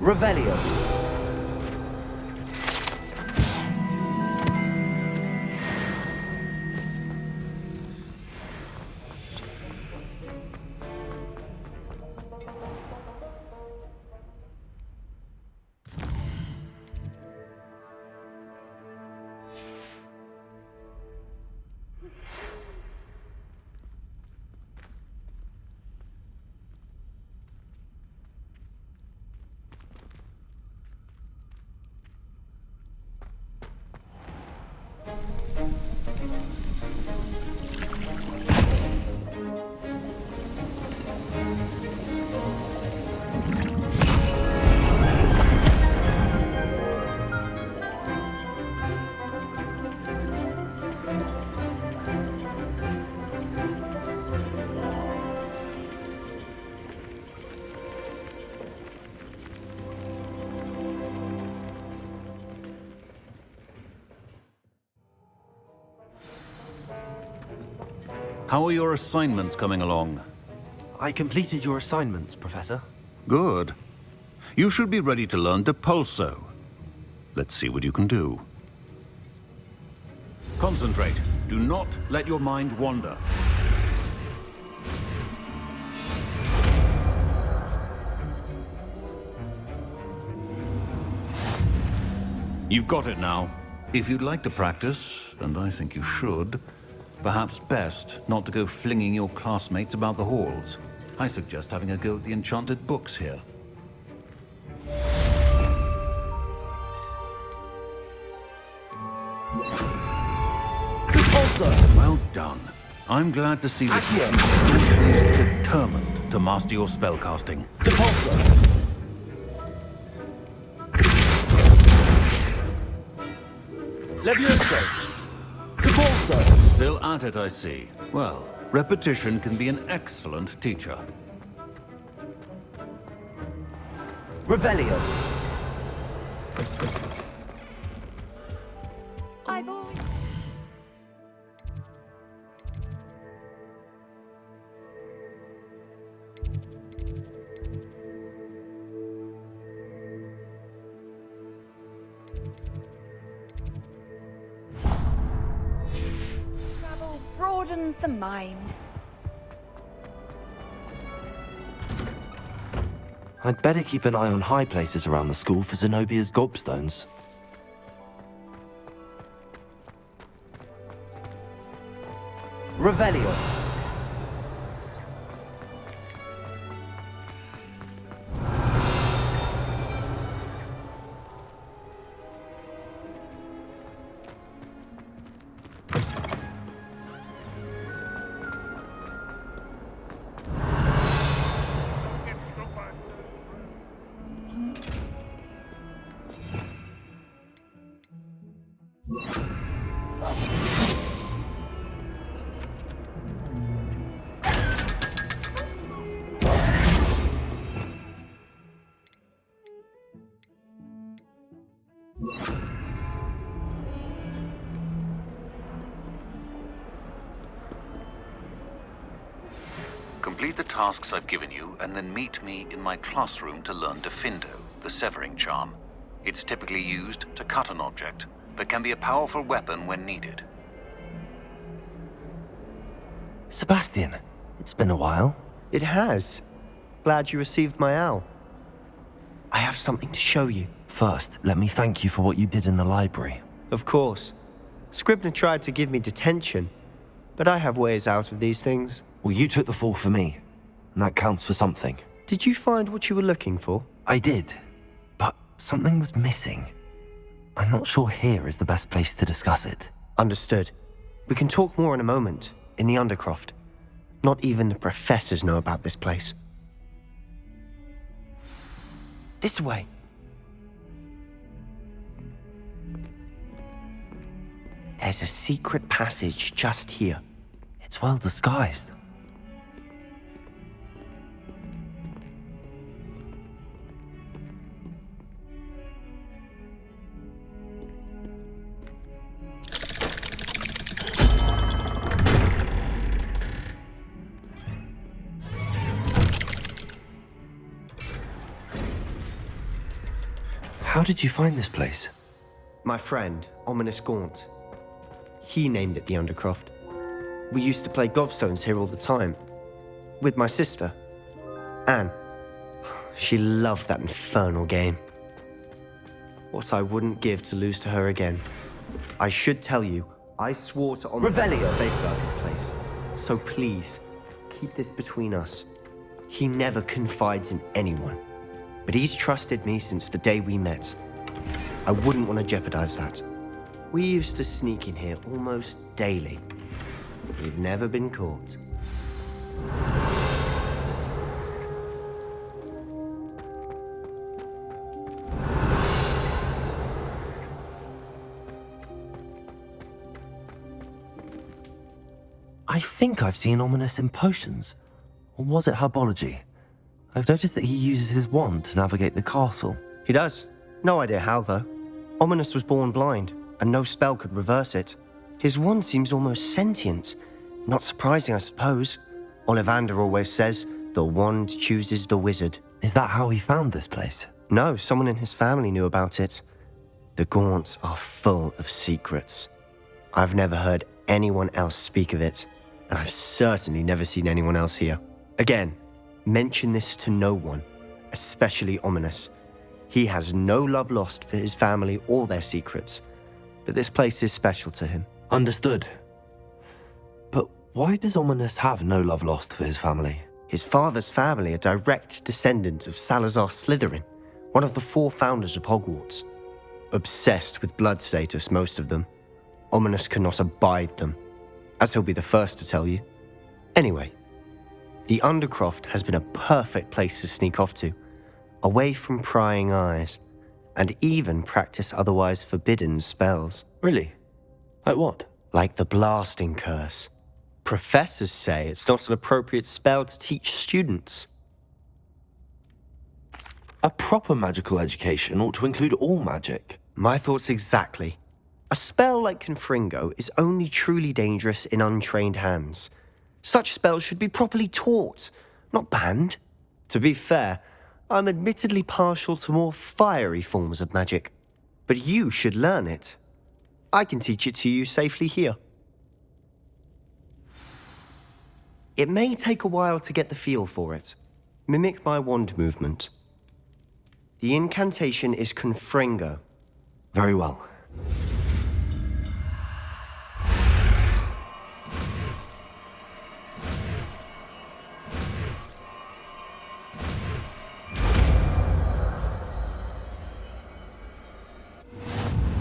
Revelio. How are your assignments coming along? I completed your assignments, Professor. Good. You should be ready to learn Depulso. Let's see what you can do. Concentrate. Do not let your mind wander. You've got it now. If you'd like to practice, and I think you should, perhaps best not to go flinging your classmates about the halls. I suggest having a go at the enchanted books here. Well done. I'm glad to see that you're determined to master your spellcasting. Levioso. Depulso. Still at it, I see. Well, repetition can be an excellent teacher. Revelio. I've always... Travel broadens the mind. I'd better keep an eye on high places around the school for Zenobia's gobstones. Revelio. Complete the tasks I've given you, and then meet me in my classroom to learn Defindo, the severing charm. It's typically used to cut an object, but can be a powerful weapon when needed. Sebastian, it's been a while. It has. Glad you received my owl. I have something to show you. First, let me thank you for what you did in the library. Of course. Scribner tried to give me detention, but I have ways out of these things. Well, you took the fall for me, and that counts for something. Did you find what you were looking for? I did, but something was missing. I'm not sure here is the best place to discuss it. Understood. We can talk more in a moment, in the Undercroft. Not even the professors know about this place. This way. There's a secret passage just here. It's well disguised. did you find this place? My friend, Ominous Gaunt. He named it the Undercroft. We used to play gobstones here all the time. With my sister, Anne. She loved that infernal game. What I wouldn't give to lose to her again. I should tell you, I swore to Ominous Revelio. to safeguard this place. So please, keep this between us. He never confides in anyone. But he's trusted me since the day we met. I wouldn't want to jeopardize that. We used to sneak in here almost daily. We've never been caught. I think I've seen Ominous in potions. Or was it herbology? I've noticed that he uses his wand to navigate the castle. He does. No idea how, though. Ominous was born blind, and no spell could reverse it. His wand seems almost sentient. Not surprising, I suppose. Ollivander always says, the wand chooses the wizard. Is that how he found this place? No, someone in his family knew about it. The Gaunts are full of secrets. I've never heard anyone else speak of it, and I've certainly never seen anyone else here. Again, mention this to no one, especially Ominous. He has no love lost for his family or their secrets, but this place is special to him. Understood. But why does Ominous have no love lost for his family? His father's family are direct descendants of Salazar Slytherin, one of the 4 founders of Hogwarts. Obsessed with blood status, most of them. Ominous cannot abide them, as he'll be the first to tell you. Anyway, the Undercroft has been a perfect place to sneak off to, away from prying eyes, and even practice otherwise forbidden spells. Really? Like what? Like the blasting curse. Professors say it's not an appropriate spell to teach students. A proper magical education ought to include all magic. My thoughts exactly. A spell like Confringo is only truly dangerous in untrained hands. Such spells should be properly taught, not banned. To be fair, I'm admittedly partial to more fiery forms of magic. But you should learn it. I can teach it to you safely here. It may take a while to get the feel for it. Mimic my wand movement. The incantation is Confringo. Very well.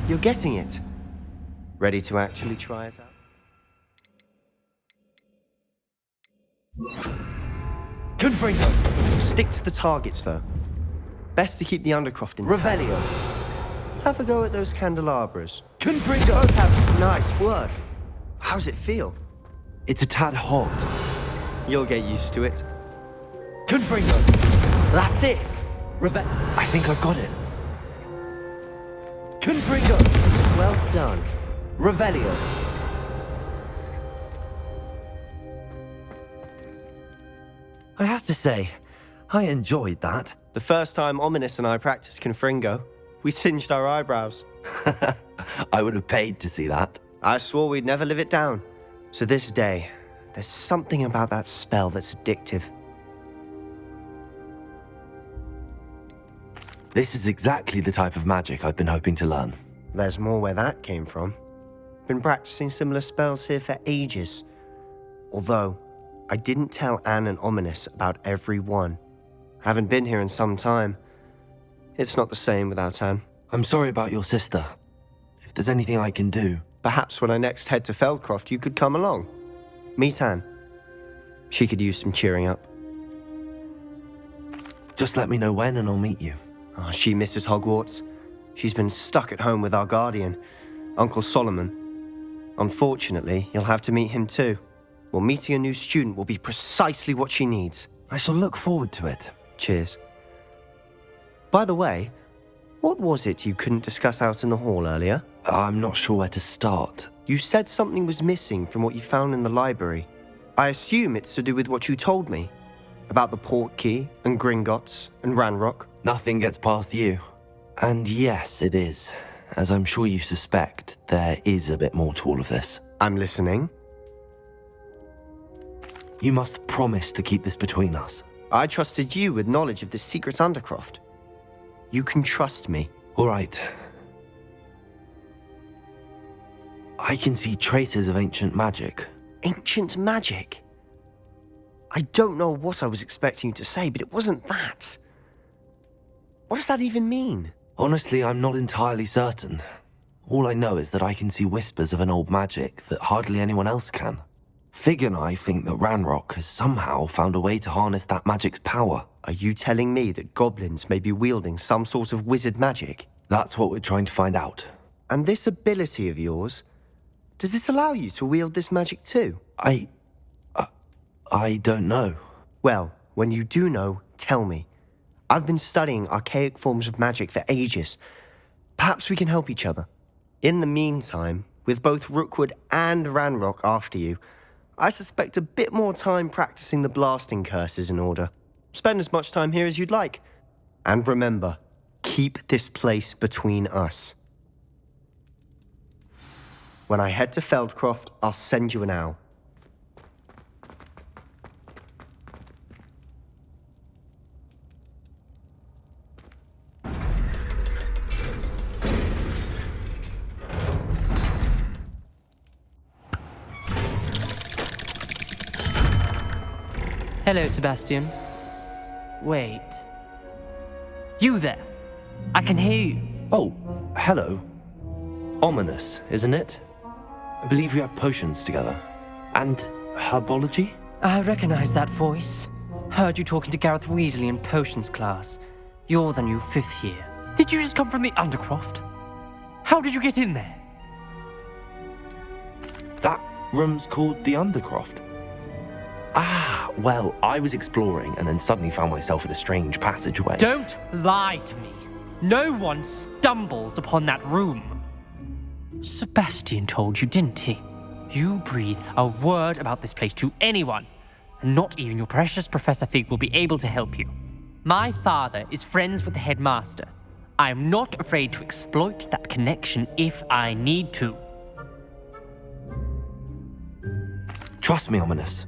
You're getting it. Ready to actually try it out? Confringo. Stick to the targets, though. Best to keep the Undercroft intact. Revelio. Have a go at those candelabras. Confringo. Nice work. How's it feel? It's a tad hot. You'll get used to it. Confringo. That's it. I think I've got it. Confringo. Well done. Revelio. I have to say, I enjoyed that. The first time Ominous and I practiced Confringo, we singed our eyebrows. I would have paid to see that. I swore we'd never live it down. So this day, there's something about that spell that's addictive. This is exactly the type of magic I've been hoping to learn. There's more where that came from. Been practicing similar spells here for ages. Although, I didn't tell Anne and Ominous about every one. Haven't been here in some time. It's not the same without Anne. I'm sorry about your sister. If there's anything I can do... Perhaps when I next head to Feldcroft, you could come along. Meet Anne. She could use some cheering up. Just let me know when and I'll meet you. Oh, she misses Hogwarts. She's been stuck at home with our guardian, Uncle Solomon. Unfortunately, you'll have to meet him too. Well, meeting a new student will be precisely what she needs. I shall look forward to it. Cheers. By the way, what was it you couldn't discuss out in the hall earlier? I'm not sure where to start. You said something was missing from what you found in the library. I assume it's to do with what you told me. About the Portkey and Gringotts and Ranrock. Nothing gets past you. And yes, it is. As I'm sure you suspect, there is a bit more to all of this. I'm listening. You must promise to keep this between us. I trusted you with knowledge of this secret undercroft. You can trust me. All right. I can see traces of ancient magic. Ancient magic? I don't know what I was expecting you to say, but it wasn't that. What does that even mean? Honestly, I'm not entirely certain. All I know is that I can see whispers of an old magic that hardly anyone else can. Fig and I think that Ranrock has somehow found a way to harness that magic's power. Are you telling me that goblins may be wielding some sort of wizard magic? That's what we're trying to find out. And this ability of yours, does it allow you to wield this magic too? I don't know. Well, when you do know, tell me. I've been studying archaic forms of magic for ages. Perhaps we can help each other. In the meantime, with both Rookwood and Ranrock after you, I suspect a bit more time practicing the blasting curse is in order. Spend as much time here as you'd like. And remember, keep this place between us. When I head to Feldcroft, I'll send you an owl. Hello, Sebastian. Wait. You there? I can hear you. Oh, hello. Ominous, isn't it? I believe we have potions together. And herbology? I recognize that voice. Heard you talking to Gareth Weasley in potions class. You're the new 5th year. Did you just come from the Undercroft? How did you get in there? That room's called the Undercroft. Ah, well, I was exploring and then suddenly found myself in a strange passageway. Don't lie to me. No one stumbles upon that room. Sebastian told you, didn't he? You breathe a word about this place to anyone, and not even your precious Professor Fig will be able to help you. My father is friends with the headmaster. I am not afraid to exploit that connection if I need to. Trust me, Ominous.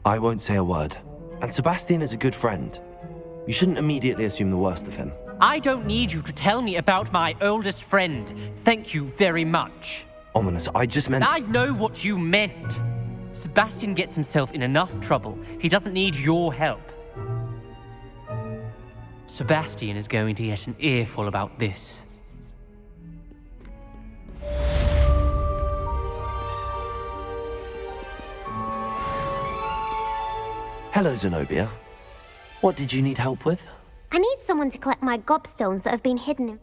I won't say a word. And Sebastian is a good friend. You shouldn't immediately assume the worst of him. I don't need you to tell me about my oldest friend. Thank you very much. Ominous, I just meant... I know what you meant. Sebastian gets himself in enough trouble. He doesn't need your help. Sebastian is going to get an earful about this. Hello, Zenobia. What did you need help with? I need someone to collect my gobstones that have been hidden in...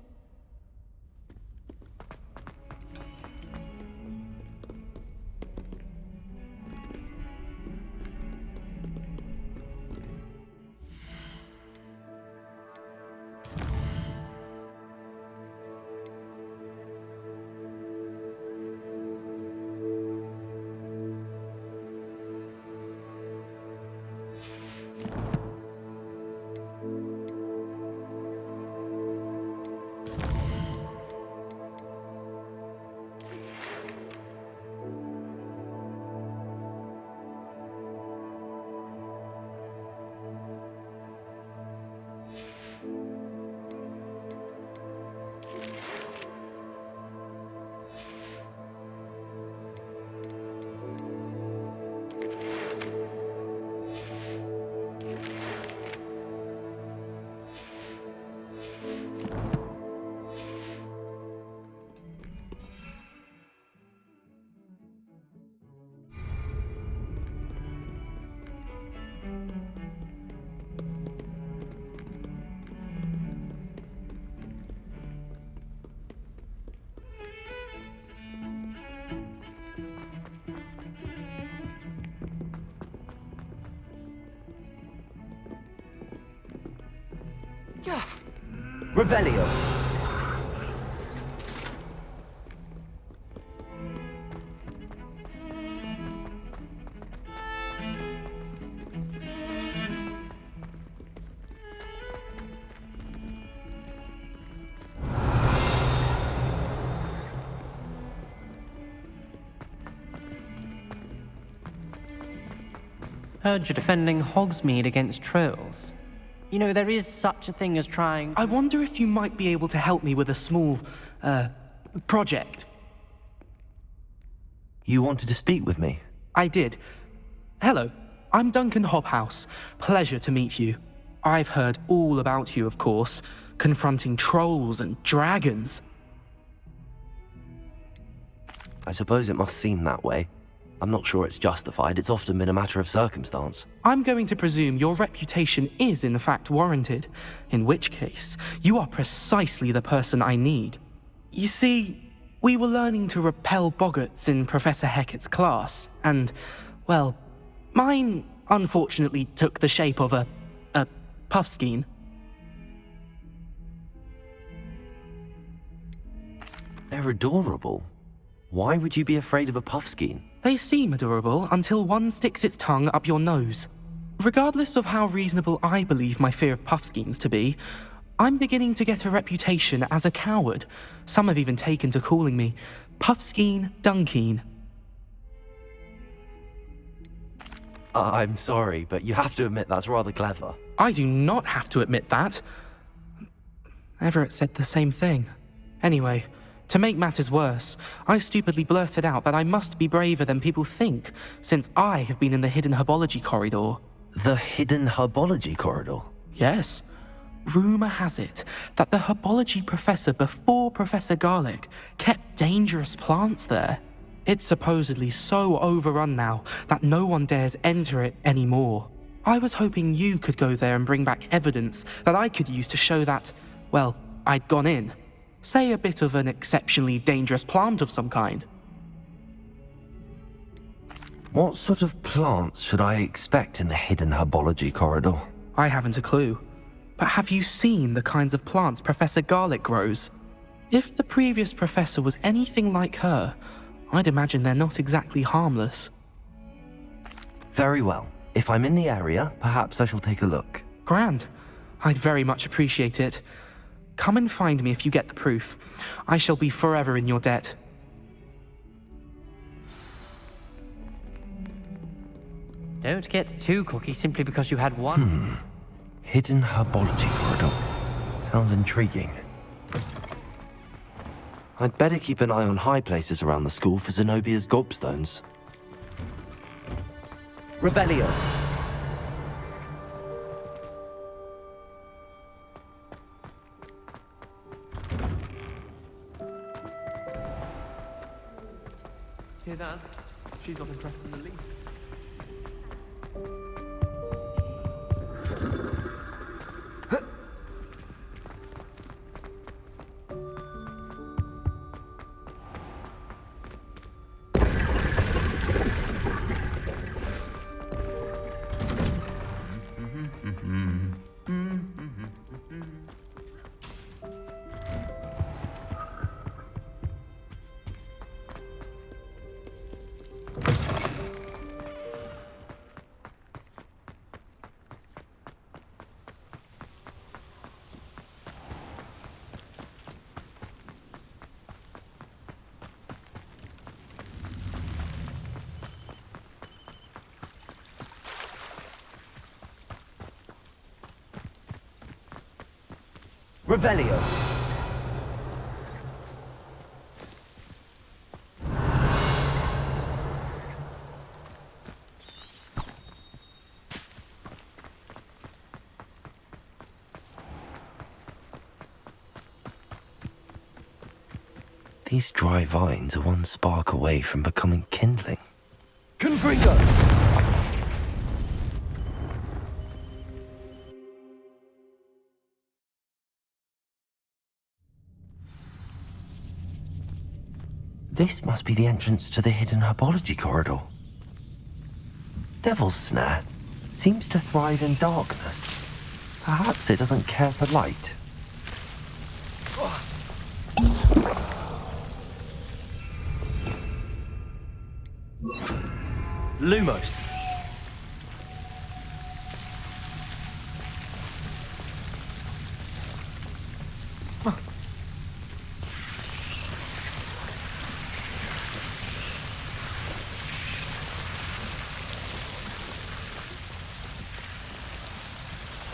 Revelio. Heard you're defending Hogsmeade against trolls. You know, there is such a thing as trying... I wonder if you might be able to help me with a small, project. You wanted to speak with me? I did. Hello, I'm Duncan Hobhouse. Pleasure to meet you. I've heard all about you, of course, confronting trolls and dragons. I suppose it must seem that way. I'm not sure it's justified. It's often been a matter of circumstance. I'm going to presume your reputation is in fact warranted, in which case, you are precisely the person I need. You see, we were learning to repel boggarts in Professor Hecat's class, and, well, mine unfortunately took the shape of a puffskein. They're adorable. Why would you be afraid of a puffskein? They seem adorable until one sticks its tongue up your nose. Regardless of how reasonable I believe my fear of puffskeins to be, I'm beginning to get a reputation as a coward. Some have even taken to calling me Puffskein Dunkeen. I'm sorry, but you have to admit that's rather clever. I do not have to admit that. Everett said the same thing. Anyway, to make matters worse, I stupidly blurted out that I must be braver than people think, since I have been in the hidden herbology corridor. The hidden herbology corridor? Yes. Rumour has it that the herbology professor before Professor Garlick kept dangerous plants there. It's supposedly so overrun now that no one dares enter it anymore. I was hoping you could go there and bring back evidence that I could use to show that, well, I'd gone in. Say a bit of an exceptionally dangerous plant of some kind. What sort of plants should I expect in the hidden herbology corridor? I haven't a clue. But have you seen the kinds of plants Professor Garlick grows? If the previous professor was anything like her, I'd imagine they're not exactly harmless. Very well. If I'm in the area, perhaps I shall take a look. Grand. I'd very much appreciate it. Come and find me if you get the proof. I shall be forever in your debt. Don't get too cocky simply because you had one. Hidden herbology corridor. Sounds intriguing. I'd better keep an eye on high places around the school for Zenobia's gobstones. Revelio. Hear that? She's not impressed in the least. Revelio. These dry vines are one spark away from becoming kindling. Confringo. This must be the entrance to the hidden herbology corridor. Devil's Snare seems to thrive in darkness. Perhaps it doesn't care for light. Lumos.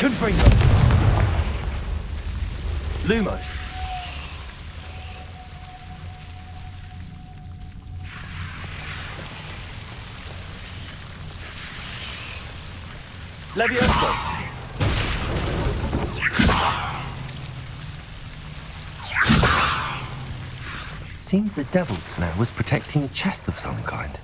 Confringo. Lumos. Levioso. Seems the Devil's Snare was protecting a chest of some kind.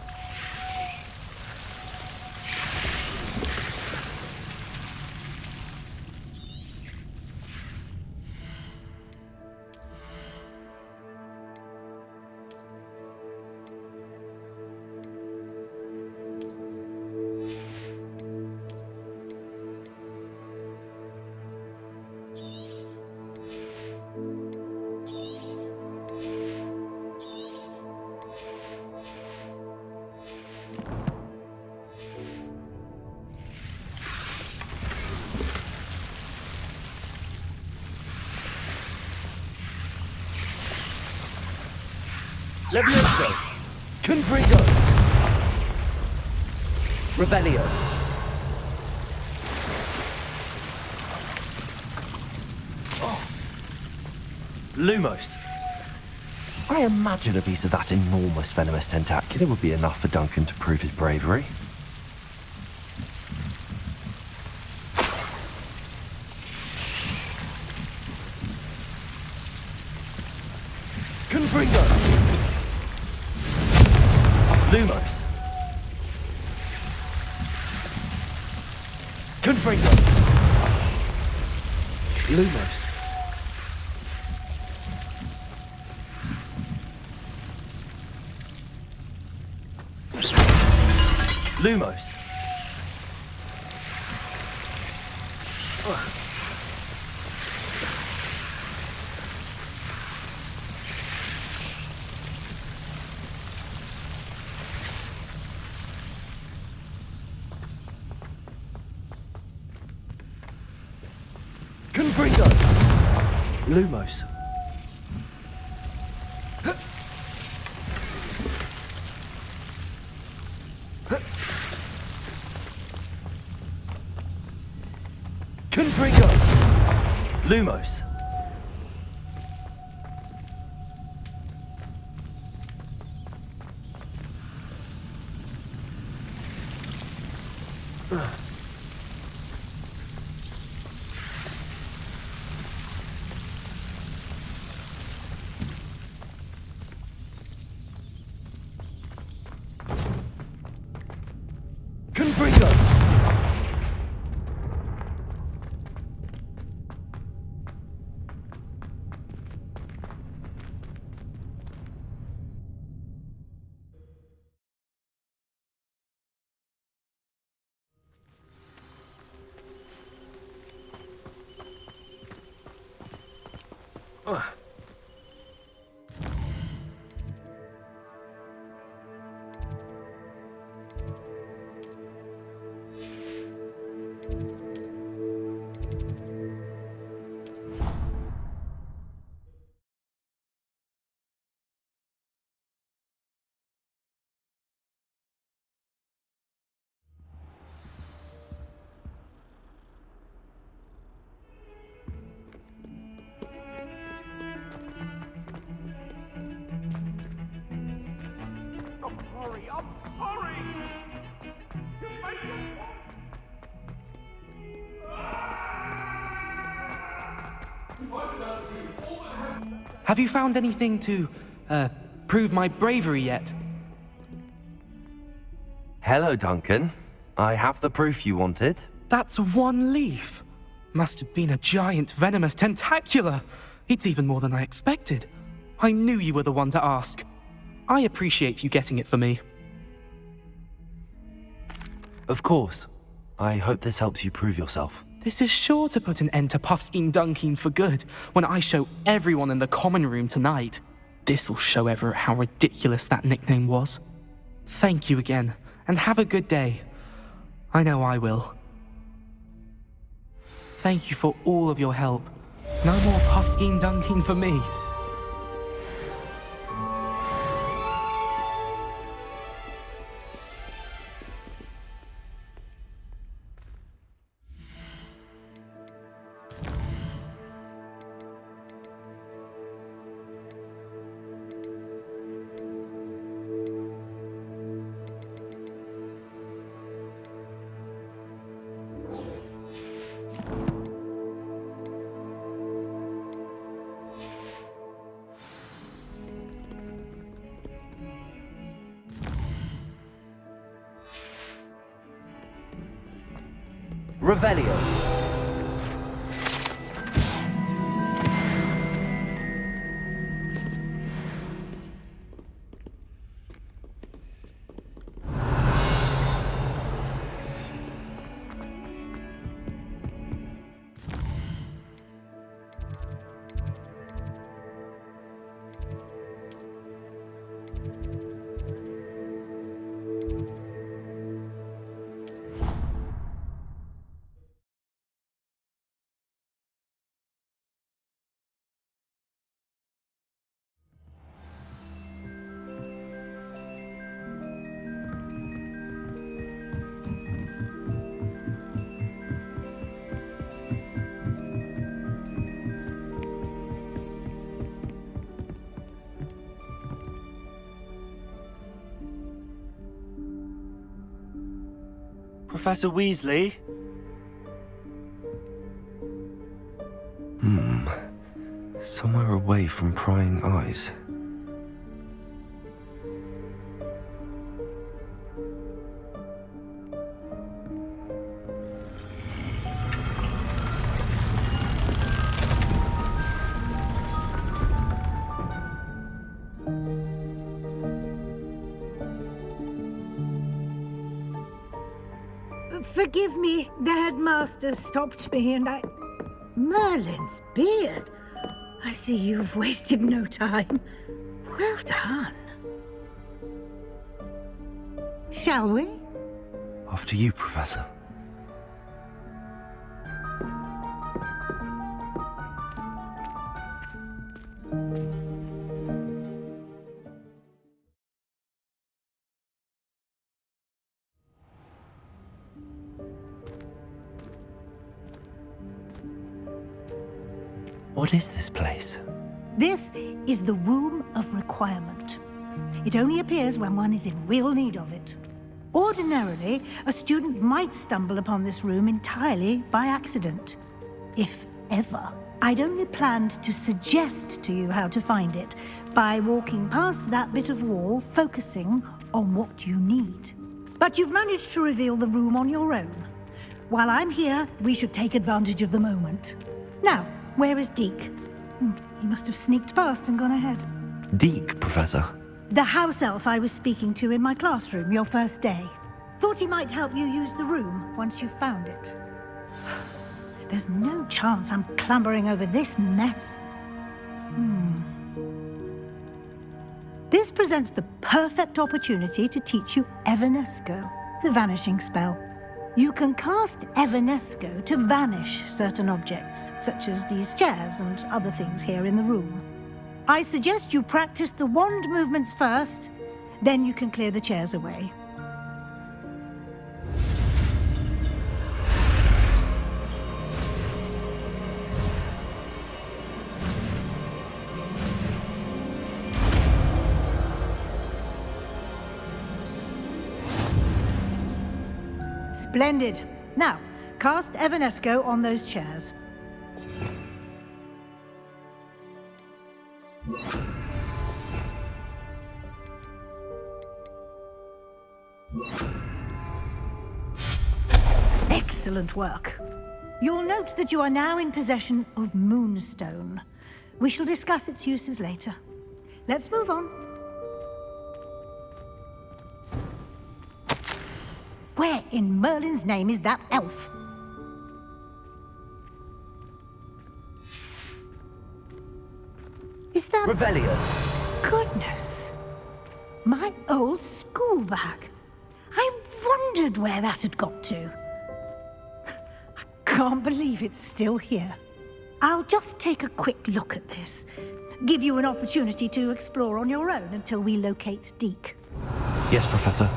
Levioso. Confringo. Revelio. Lumos. I imagine a piece of that enormous venomous tentacular would be enough for Duncan to prove his bravery. Confringo. Lumos. Confringo. Lumos. Lumos. Confringo. Lumos. Confringo. Lumos. Confringo. Have you found anything to, prove my bravery yet? Hello, Duncan. I have the proof you wanted. That's one leaf. Must have been a giant venomous tentacula. It's even more than I expected. I knew you were the one to ask. I appreciate you getting it for me. Of course. I hope this helps you prove yourself. This is sure to put an end to Puffskein Dunkeen for good when I show everyone in the common room tonight. This'll show Everett how ridiculous that nickname was. Thank you again, and have a good day. I know I will. Thank you for all of your help. No more Puffskein Dunkeen for me. Revelio. Professor Weasley? Somewhere away from prying eyes. Forgive me, the headmaster stopped me and I... Merlin's beard. I see you've wasted no time. Well done. Shall we? After you, Professor. What is this place? This is the Room of Requirement. It only appears when one is in real need of it. Ordinarily, a student might stumble upon this room entirely by accident. If ever. I'd only planned to suggest to you how to find it by walking past that bit of wall, focusing on what you need. But you've managed to reveal the room on your own. While I'm here, we should take advantage of the moment. Now, where is Deke? He must have sneaked past and gone ahead. Deke, Professor. The house elf I was speaking to in my classroom your first day. Thought he might help you use the room once you found it. There's no chance I'm clambering over this mess. This presents the perfect opportunity to teach you Evanesco, the vanishing spell. You can cast Evanesco to vanish certain objects, such as these chairs and other things here in the room. I suggest you practice the wand movements first, then you can clear the chairs away. Splendid. Now, cast Evanesco on those chairs. Excellent work. You'll note that you are now in possession of Moonstone. We shall discuss its uses later. Let's move on. Where in Merlin's name is that elf? Is that... Revelio. Goodness. My old school bag. I wondered where that had got to. I can't believe it's still here. I'll just take a quick look at this. Give you an opportunity to explore on your own until we locate Deke. Yes, Professor.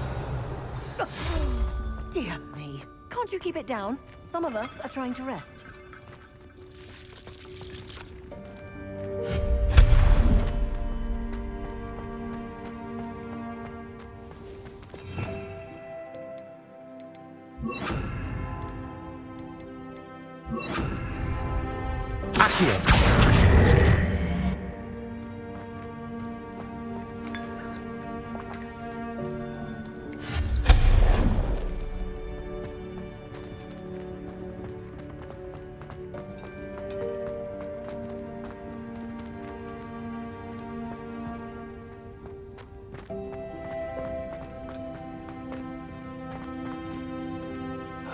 Dear me. Can't you keep it down? Some of us are trying to rest. Accio.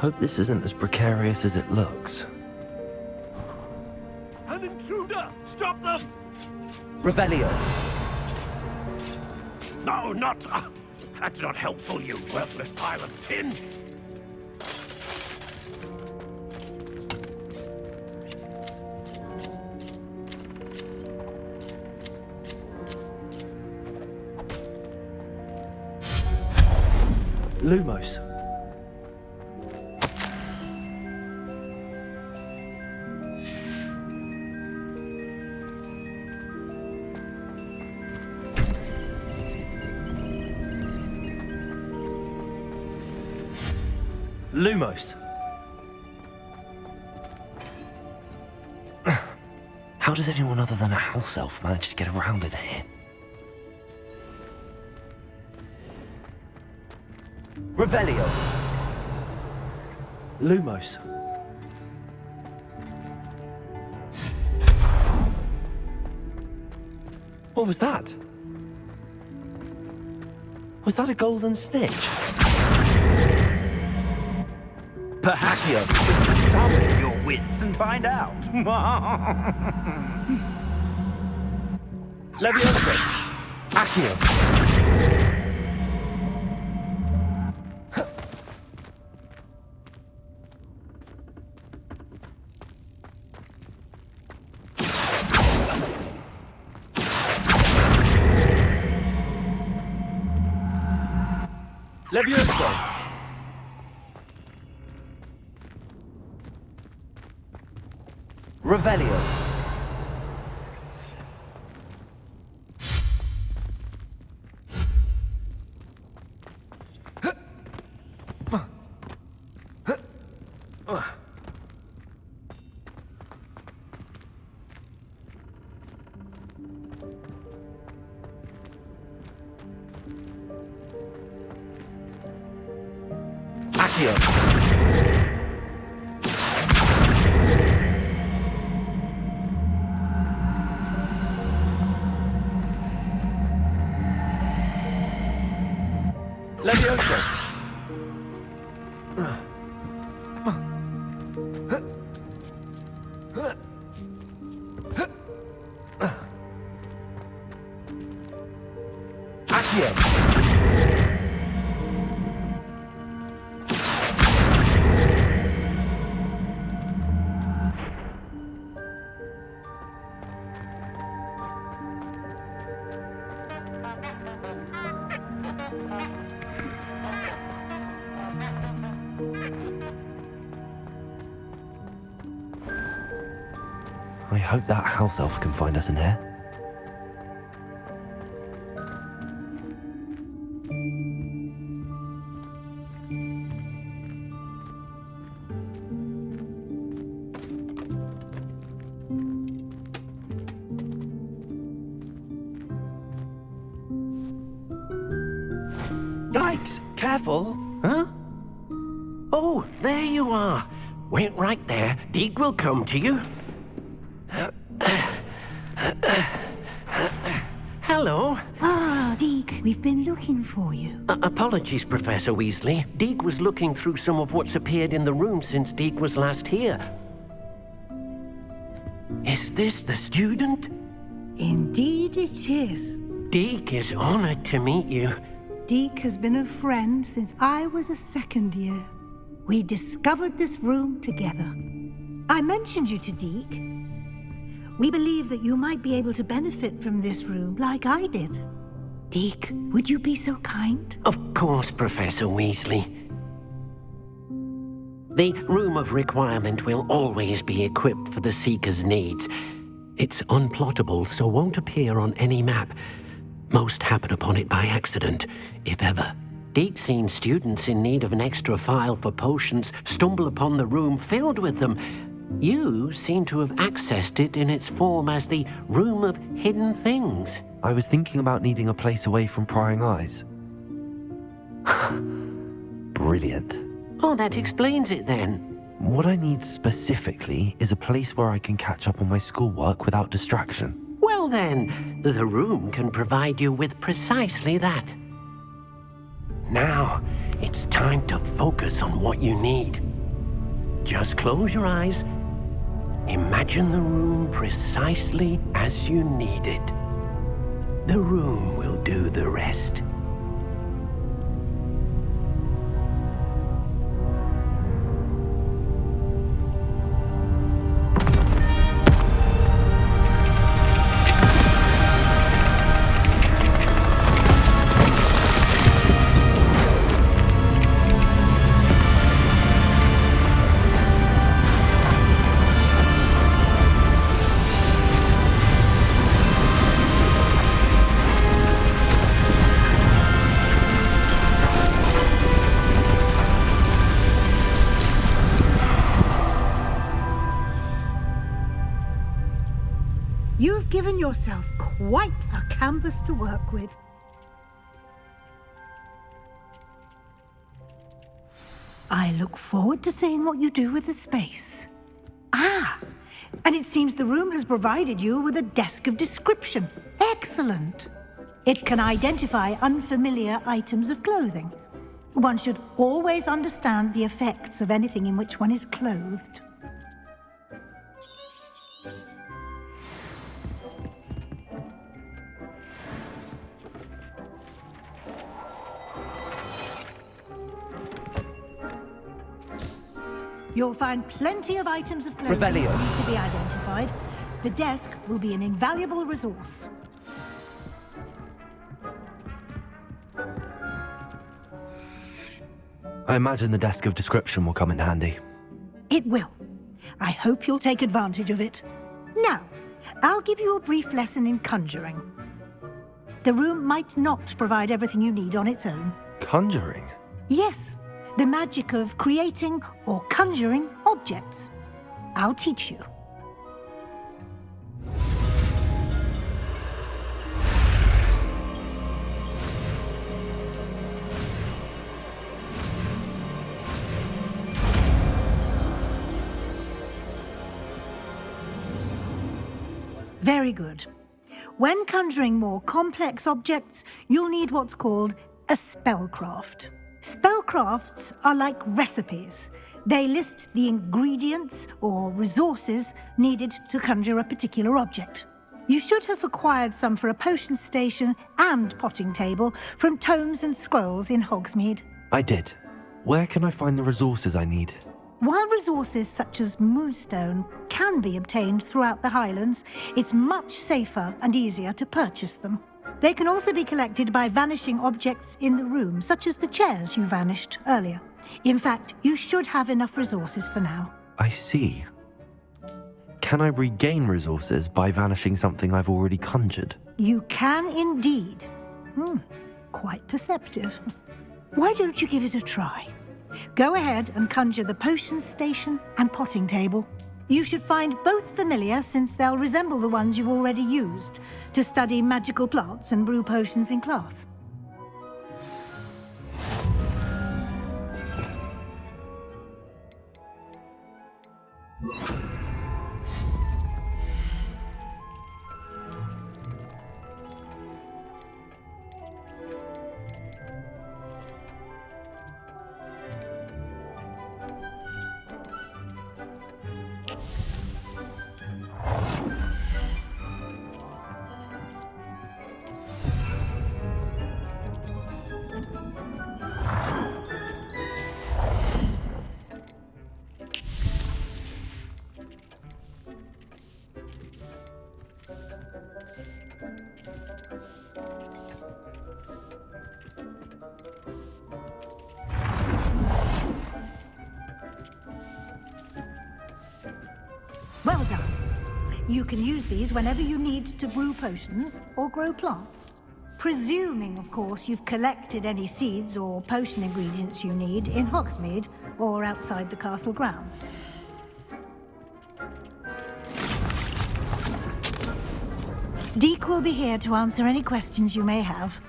Hope this isn't as precarious as it looks. An intruder! Stop them! Revelio! No, not... that's not helpful, you worthless pile of tin! Lumos. Lumos. How does anyone other than a house elf manage to get around in here? Revelio. Lumos. What was that? Was that a golden snitch? Perhaps summon your wits and find out. Leviosa. Accio. Leviosa. Revelio. Accio. Leviosa. Accio. I hope that house elf can find us in here. Yikes! Careful! Huh? Oh, there you are. Wait right there. Deek will come to you. Hello. Ah, Deek, we've been looking for you. Apologies, Professor Weasley. Deek was looking through some of what's appeared in the room since Deek was last here. Is this the student? Indeed it is. Deek is honored to meet you. Deek has been a friend since I was a second year. We discovered this room together. I mentioned you to Deek. We believe that you might be able to benefit from this room like I did. Deek, would you be so kind? Of course, Professor Weasley. The Room of Requirement will always be equipped for the Seeker's needs. It's unplottable, so won't appear on any map. Most happen upon it by accident, if ever. Deek's seen students in need of an extra file for potions stumble upon the room filled with them. You seem to have accessed it in its form as the Room of Hidden Things. I was thinking about needing a place away from prying eyes. Brilliant. Oh, that explains it then. What I need specifically is a place where I can catch up on my schoolwork without distraction. Well then, the room can provide you with precisely that. Now, it's time to focus on what you need. Just close your eyes. Imagine the room precisely as you need it. The room will do the rest. You've given yourself quite a canvas to work with. I look forward to seeing what you do with the space. Ah, and it seems the room has provided you with a desk of description. Excellent. It can identify unfamiliar items of clothing. One should always understand the effects of anything in which one is clothed. You'll find plenty of items of clothing that Revelio. need to be identified. The desk will be an invaluable resource. I imagine the desk of description will come in handy. It will. I hope you'll take advantage of it. Now, I'll give you a brief lesson in conjuring. The room might not provide everything you need on its own. Conjuring? Yes, the magic of creating or conjuring objects. I'll teach you. Very good. When conjuring more complex objects, you'll need what's called a spellcraft. Spellcrafts are like recipes. They list the ingredients or resources needed to conjure a particular object. You should have acquired some for a potion station and potting table from tomes and scrolls in Hogsmeade. I did. Where can I find the resources I need? While resources such as moonstone can be obtained throughout the Highlands, it's much safer and easier to purchase them. They can also be collected by vanishing objects in the room, such as the chairs you vanished earlier. In fact, you should have enough resources for now. I see. Can I regain resources by vanishing something I've already conjured? You can indeed. Quite perceptive. Why don't you give it a try? Go ahead and conjure the potion station and potting table. You should find both familiar, since they'll resemble the ones you've already used to study magical plants and brew potions in class. Well done. You can use these whenever you need to brew potions or grow plants. Presuming, of course, you've collected any seeds or potion ingredients you need in Hogsmeade or outside the castle grounds. Deke will be here to answer any questions you may have.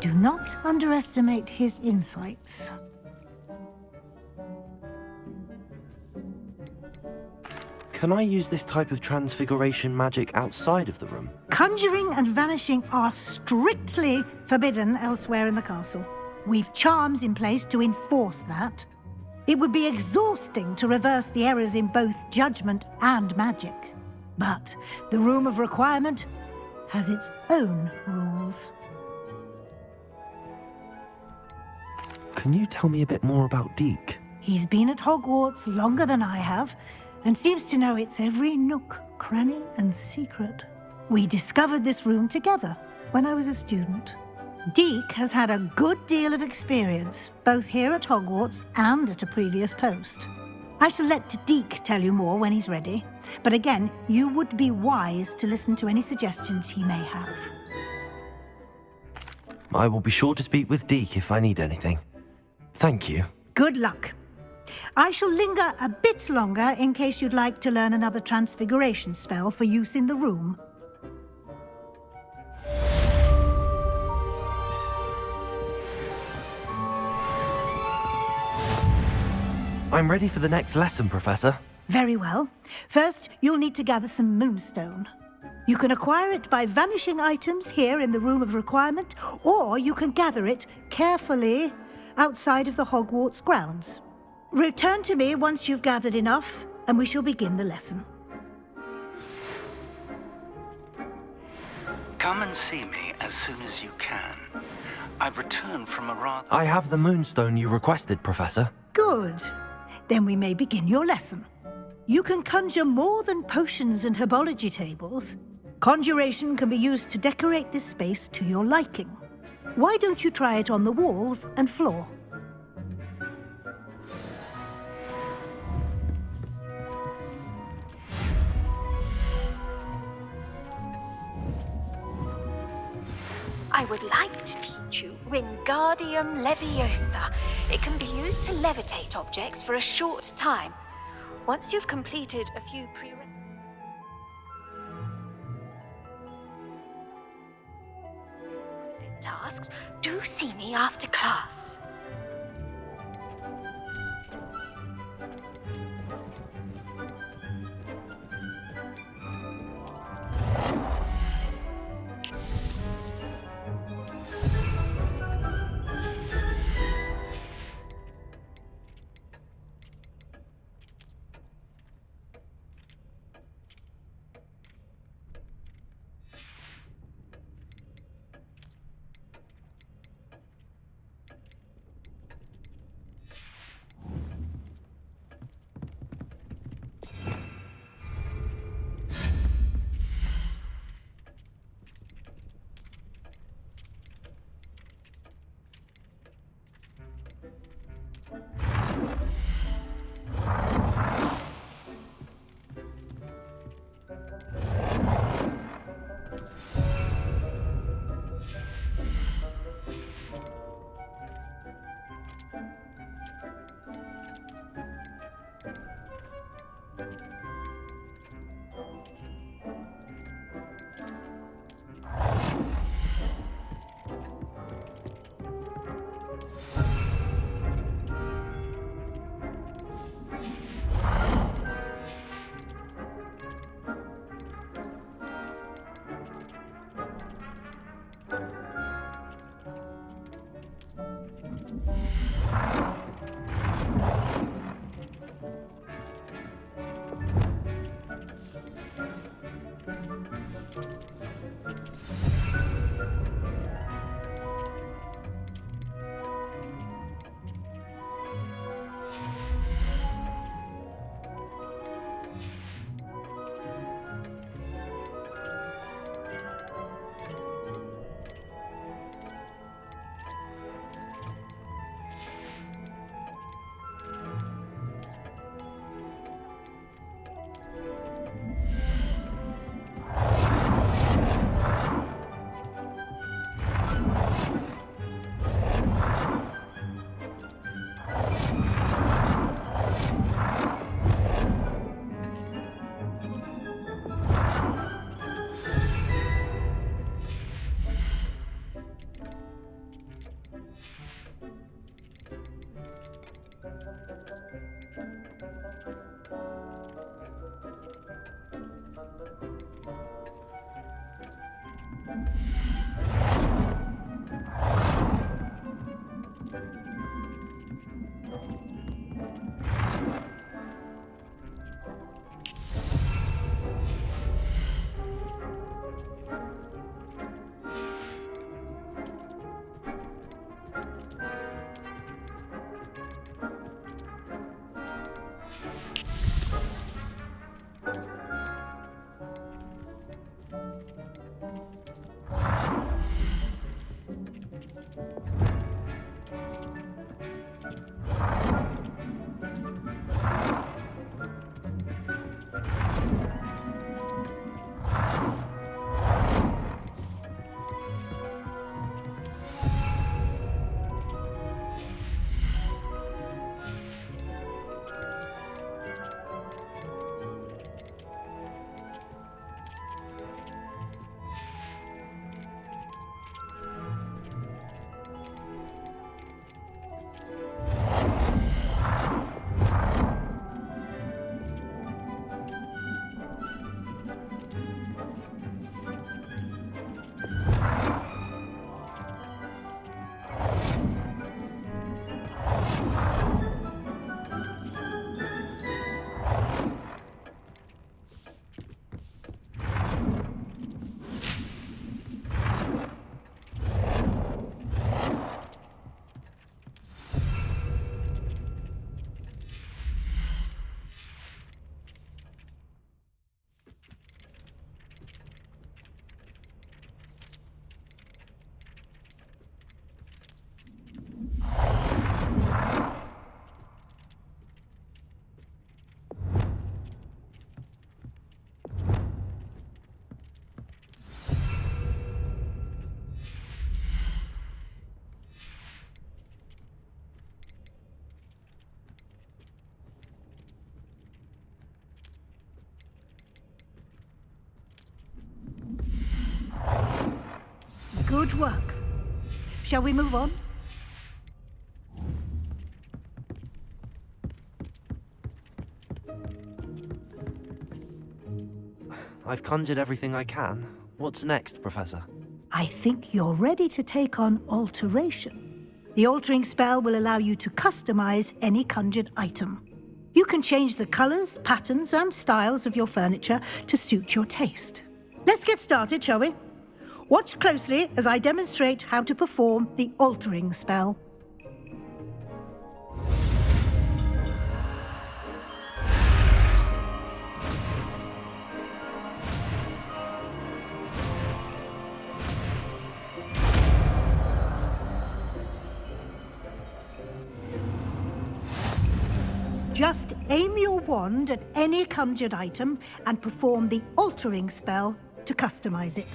Do not underestimate his insights. Can I use this type of transfiguration magic outside of the room? Conjuring and vanishing are strictly forbidden elsewhere in the castle. We've charms in place to enforce that. It would be exhausting to reverse the errors in both judgment and magic. But the Room of Requirement has its own rules. Can you tell me a bit more about Deke? He's been at Hogwarts longer than I have, and seems to know its every nook, cranny, and secret. We discovered this room together when I was a student. Deke has had a good deal of experience, both here at Hogwarts and at a previous post. I shall let Deke tell you more when he's ready, but again, you would be wise to listen to any suggestions he may have. I will be sure to speak with Deke if I need anything. Thank you. Good luck. I shall linger a bit longer in case you'd like to learn another transfiguration spell for use in the room. I'm ready for the next lesson, Professor. Very well. First, you'll need to gather some moonstone. You can acquire it by vanishing items here in the Room of Requirement, or you can gather it carefully outside of the Hogwarts grounds. Return to me once you've gathered enough, and we shall begin the lesson. Come and see me as soon as you can. I've returned from a rather... I have the moonstone you requested, Professor. Good. Then we may begin your lesson. You can conjure more than potions and herbology tables. Conjuration can be used to decorate this space to your liking. Why don't you try it on the walls and floor? I would like to teach you Wingardium Leviosa. It can be used to levitate objects for a short time. Once you've completed a few prerequisite tasks, do see me after class. Good work. Shall we move on? I've conjured everything I can. What's next, Professor? I think you're ready to take on alteration. The altering spell will allow you to customize any conjured item. You can change the colors, patterns, and styles of your furniture to suit your taste. Let's get started, shall we? Watch closely as I demonstrate how to perform the altering spell. Just aim your wand at any conjured item and perform the altering spell to customize it.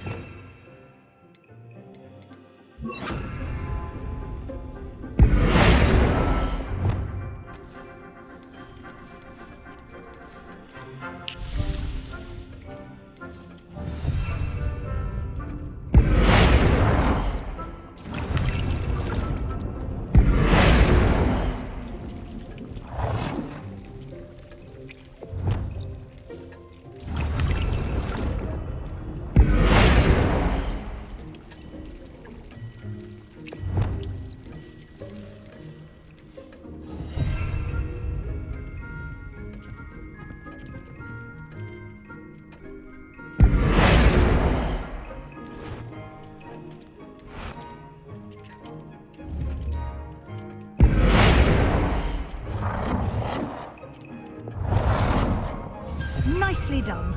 Nicely done.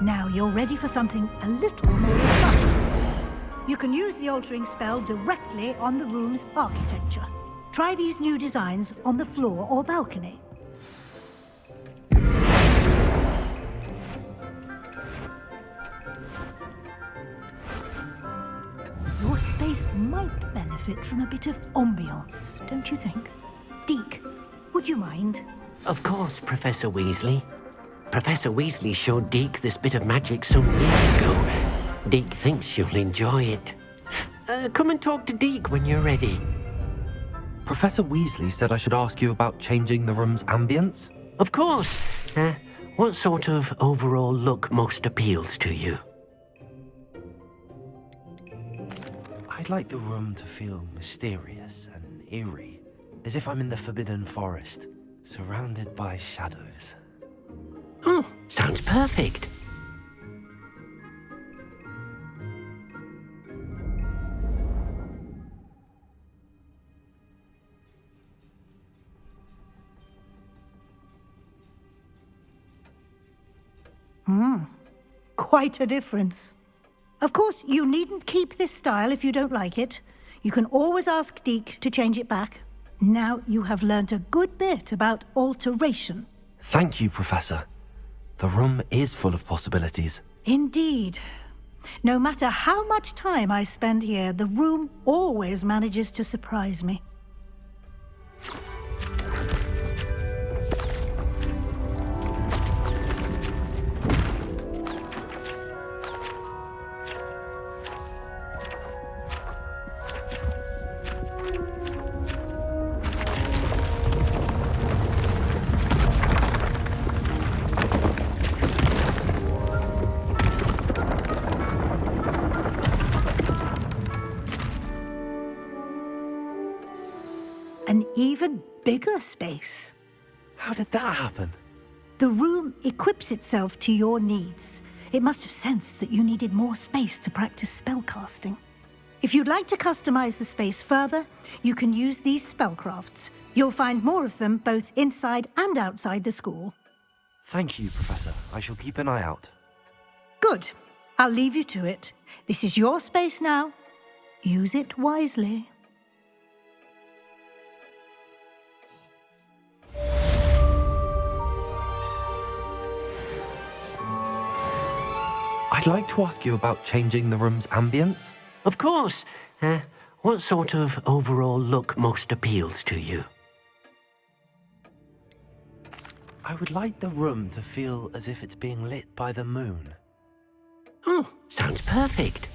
Now you're ready for something a little more advanced. You can use the altering spell directly on the room's architecture. Try these new designs on the floor or balcony. Your space might benefit from a bit of ambiance, don't you think? Deke, would you mind? Of course, Professor Weasley. Professor Weasley showed Deke this bit of magic some years ago. Deke thinks you'll enjoy it. Come and talk to Deke when you're ready. Professor Weasley said I should ask you about changing the room's ambience? Of course. What sort of overall look most appeals to you? I'd like the room to feel mysterious and eerie, as if I'm in the Forbidden Forest, surrounded by shadows. Oh, sounds perfect. Quite a difference. Of course, you needn't keep this style if you don't like it. You can always ask Deke to change it back. Now you have learnt a good bit about alteration. Thank you, Professor. The room is full of possibilities. Indeed. No matter how much time I spend here, the room always manages to surprise me. An even bigger space. How did that happen? The room equips itself to your needs. It must have sensed that you needed more space to practice spellcasting. If you'd like to customize the space further, you can use these spellcrafts. You'll find more of them both inside and outside the school. Thank you, Professor. I shall keep an eye out. Good. I'll leave you to it. This is your space now. Use it wisely. I'd like to ask you about changing the room's ambience. Of course. What sort of overall look most appeals to you? I would like the room to feel as if it's being lit by the moon. Oh, sounds perfect.